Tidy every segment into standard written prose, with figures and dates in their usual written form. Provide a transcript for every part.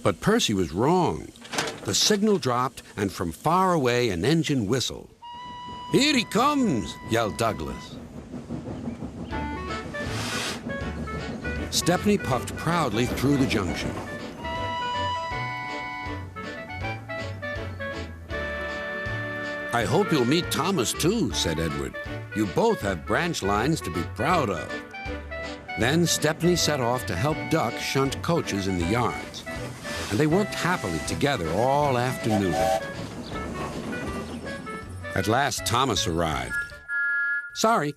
But Percy was wrong. The signal dropped, and from far away an engine whistled. "Here he comes!" yelled Douglas. Stepney puffed proudly through the junction. "I hope you'll meet Thomas, too," said Edward. "You both have branch lines to be proud of." Then Stepney set off to help Duck shunt coaches in the yards, and they worked happily together all afternoon. At last, Thomas arrived. "Sorry,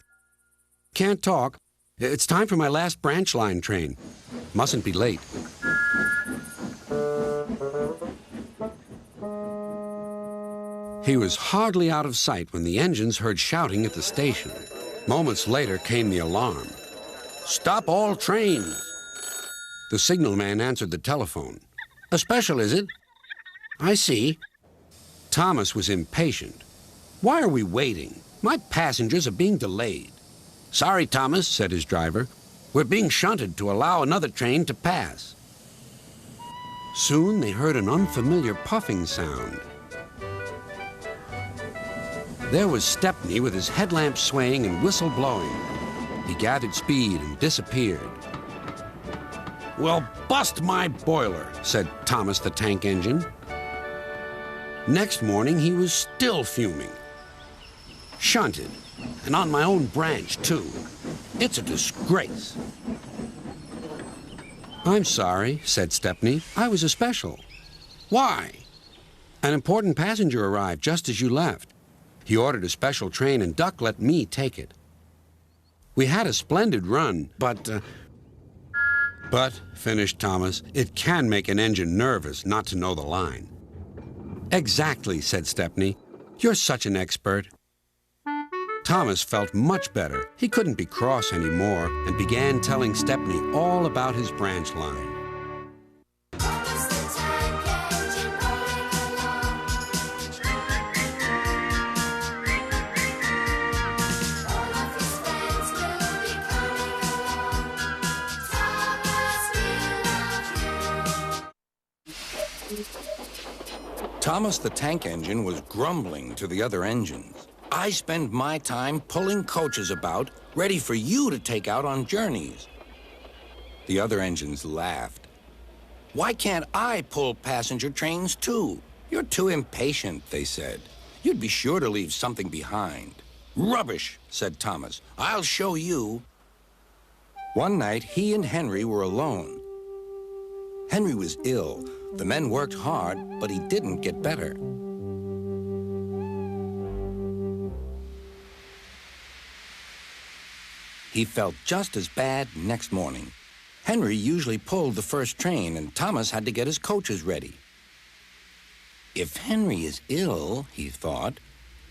can't talk. It's time for my last branch line train. Mustn't be late." He was hardly out of sight when the engines heard shouting at the station. Moments later came the alarm. "Stop all trains!" The signalman answered the telephone. "A special, is it? I see." Thomas was impatient. "Why are we waiting? My passengers are being delayed." "Sorry, Thomas," said his driver. "We're being shunted to allow another train to pass." Soon they heard an unfamiliar puffing sound. There was Stepney with his headlamp swaying and whistle blowing. He gathered speed and disappeared. "Well, bust my boiler," said Thomas the Tank Engine. Next morning, he was still fuming. "Shunted, and on my own branch, too. It's a disgrace." "I'm sorry," said Stepney. "I was a special." "Why?" "An important passenger arrived just as you left. He ordered a special train, and Duck let me take it. We had a splendid run, but, finished Thomas, "it can make an engine nervous not to know the line." "Exactly," said Stepney. "You're such an expert." Thomas felt much better. He couldn't be cross anymore and began telling Stepney all about his branch line. Thomas the Tank Engine was grumbling to the other engines. "I spend my time pulling coaches about, ready for you to take out on journeys." The other engines laughed. "Why can't I pull passenger trains too? You're too impatient," they said. "You'd be sure to leave something behind." "Rubbish," said Thomas. "I'll show you." One night, he and Henry were alone. Henry was ill. The men worked hard, but he didn't get better. He felt just as bad next morning. Henry usually pulled the first train, and Thomas had to get his coaches ready. "If Henry is ill," he thought,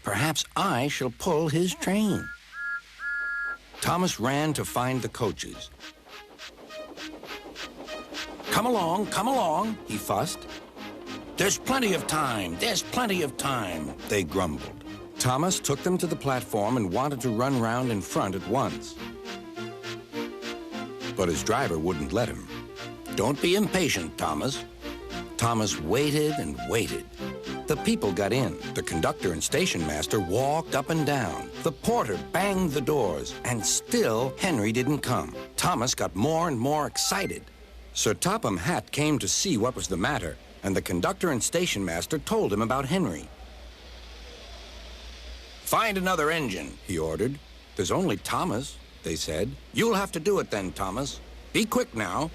"perhaps I shall pull his train." Thomas ran to find the coaches. Come along," he fussed. "There's plenty of time, they grumbled. Thomas took them to the platform and wanted to run round in front at once. But his driver wouldn't let him. "Don't be impatient, Thomas." Thomas waited and waited. The people got in. The conductor and station master walked up and down. The porter banged the doors, and still Henry didn't come. Thomas got more and more excited. Sir Topham Hatt came to see what was the matter, and the conductor and station master told him about Henry. "Find another engine," he ordered. "There's only Thomas," they said. "You'll have to do it then, Thomas. Be quick now."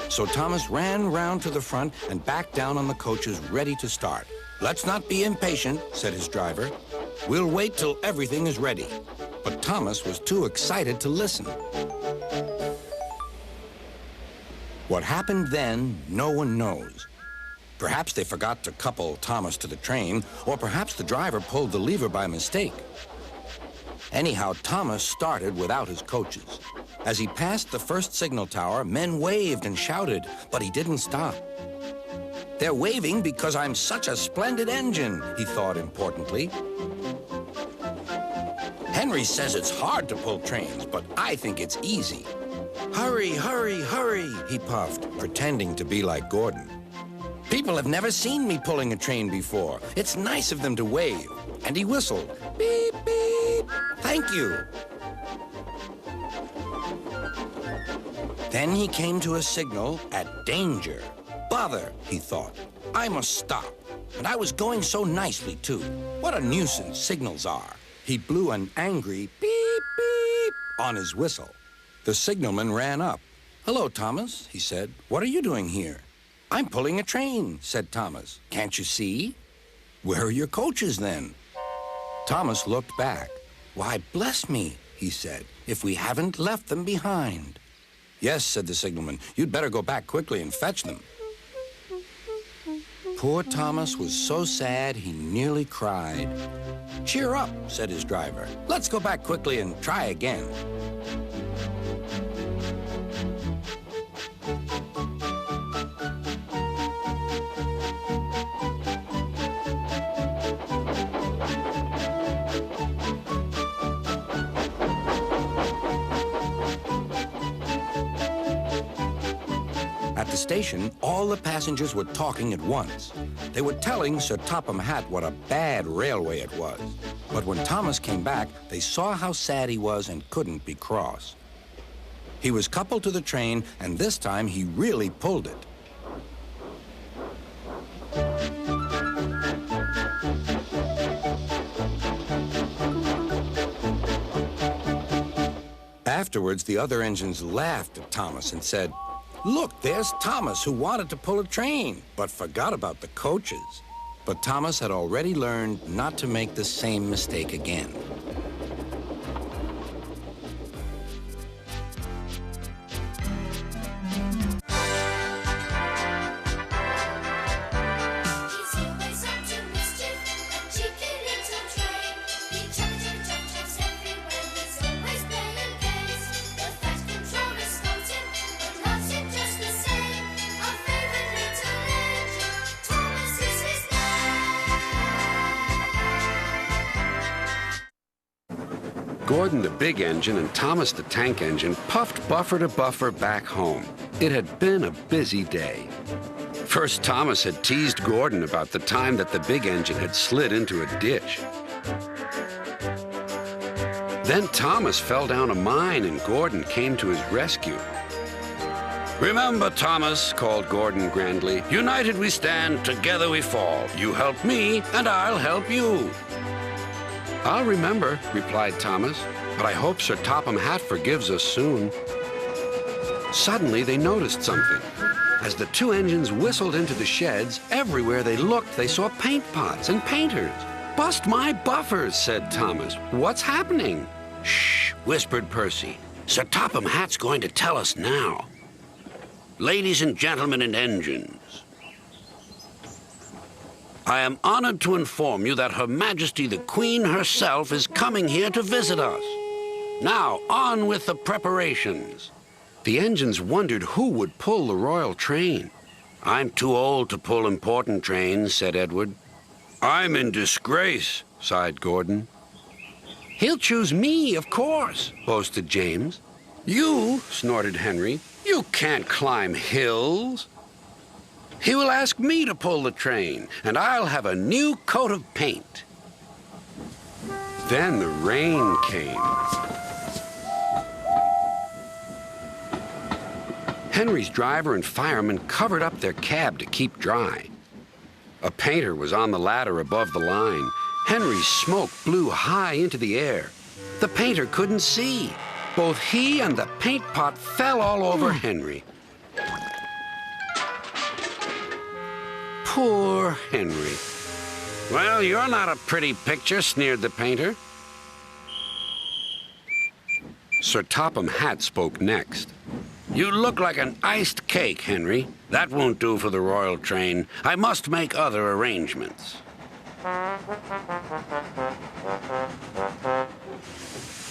So Thomas ran round to the front and back down on the coaches, ready to start. "Let's not be impatient," said his driver. "We'll wait till everything is ready." But Thomas was too excited to listen. What happened then, no one knows. Perhaps they forgot to couple Thomas to the train, or perhaps the driver pulled the lever by mistake. Anyhow, Thomas started without his coaches. As he passed the first signal tower, men waved and shouted, but he didn't stop. "They're waving because I'm such a splendid engine," he thought importantly. "Henry says it's hard to pull trains, but I think it's easy." Hurry, hurry, hurry, he puffed, pretending to be like Gordon. People have never seen me pulling a train before. It's nice of them to wave. And he whistled. Beep, beep. Thank you. Then he came to a signal at danger. Bother, he thought. I must stop. And I was going so nicely, too. What a nuisance signals are. He blew an angry beep, beep on his whistle. The signalman ran up. Hello, Thomas, he said. What are you doing here? I'm pulling a train, said Thomas. Can't you see? Where are your coaches, then? Thomas looked back. Why, bless me, he said, if we haven't left them behind. Yes, said the signalman. You'd better go back quickly and fetch them. Poor Thomas was so sad he nearly cried. Cheer up, said his driver. Let's go back quickly and try again. At the station, all the passengers were talking at once. They were telling Sir Topham Hatt what a bad railway it was. But when Thomas came back, they saw how sad he was and couldn't be cross. He was coupled to the train, and this time he really pulled it. Afterwards, the other engines laughed at Thomas and said, Look, there's Thomas, who wanted to pull a train, but forgot about the coaches. But Thomas had already learned not to make the same mistake again. Gordon the big engine and Thomas the tank engine puffed buffer to buffer back home. It had been a busy day. First, Thomas had teased Gordon about the time that the big engine had slid into a ditch. Then Thomas fell down a mine and Gordon came to his rescue. Remember, Thomas, called Gordon grandly, united we stand, together we fall. You help me and I'll help you. I'll remember, replied Thomas, but I hope Sir Topham Hatt forgives us soon. Suddenly, they noticed something. As the two engines whistled into the sheds, everywhere they looked, they saw paint pots and painters. Bust my buffers, said Thomas. What's happening? Shh, whispered Percy. Sir Topham Hatt's going to tell us now. Ladies and gentlemen and engines, I am honored to inform you that Her Majesty the Queen herself is coming here to visit us. Now, on with the preparations. The engines wondered who would pull the royal train. I'm too old to pull important trains, said Edward. I'm in disgrace, sighed Gordon. He'll choose me, of course, boasted James. You, snorted Henry, you can't climb hills. He will ask me to pull the train, and I'll have a new coat of paint. Then the rain came. Henry's driver and fireman covered up their cab to keep dry. A painter was on the ladder above the line. Henry's smoke blew high into the air. The painter couldn't see. Both he and the paint pot fell all over Henry. Poor Henry. Well, you're not a pretty picture, sneered the painter. Sir Topham Hatt spoke next. You look like an iced cake, Henry. That won't do for the royal train. I must make other arrangements.